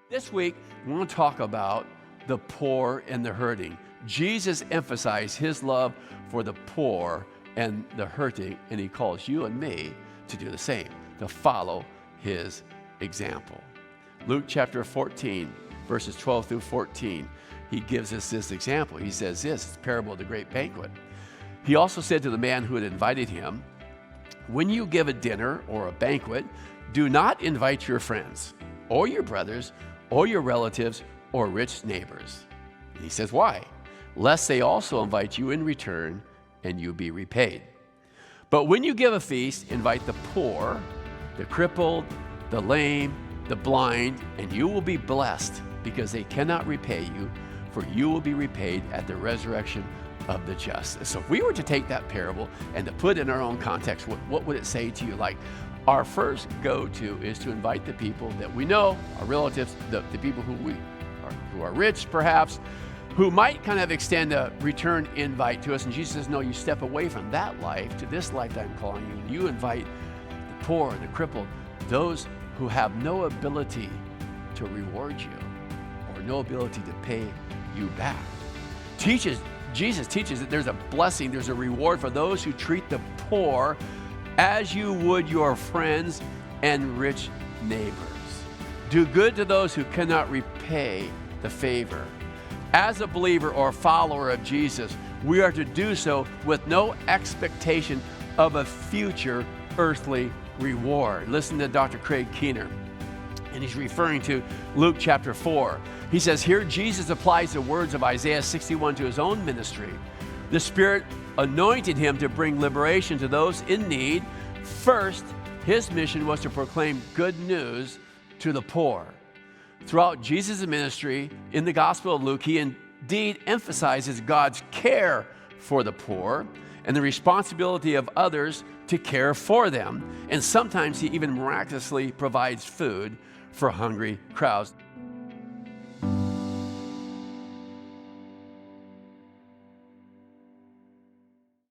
This week, we want to talk about the poor and the hurting. Jesus emphasized his love for the poor and the hurting, and he calls you and me to do the same, to follow his example. Luke chapter 14, verses 12 through 14, he gives us this example. He says this, it's the parable of the great banquet. He also said to the man who had invited him, "When you give a dinner or a banquet, do not invite your friends or your brothers or your relatives or rich neighbors." And he says, "Why? Lest they also invite you in return and you be repaid. But when you give a feast, invite the poor, the crippled, the lame, the blind, and you will be blessed because they cannot repay you, for you will be repaid at the resurrection of the just." So if we were to take that parable and to put it in our own context, what would it say to you? Like, our first go-to is to invite the people that we know, our relatives, the people who are rich perhaps, who might kind of extend a return invite to us. And Jesus says, no, you step away from that life to this life that I'm calling you. And you invite the poor, the crippled, those who have no ability to reward you or no ability to pay you back. Jesus teaches that there's a blessing, there's a reward for those who treat the poor as you would your friends and rich neighbors. Do good to those who cannot repay the favor. As a believer or follower of Jesus, we are to do so with no expectation of a future earthly reward. Listen to Dr. Craig Keener, and he's referring to Luke chapter 4. He says, here Jesus applies the words of Isaiah 61 to his own ministry. The Spirit anointed him to bring liberation to those in need. First, his mission was to proclaim good news to the poor. Throughout Jesus' ministry in the Gospel of Luke, he indeed emphasizes God's care for the poor and the responsibility of others to care for them. And sometimes he even miraculously provides food for hungry crowds.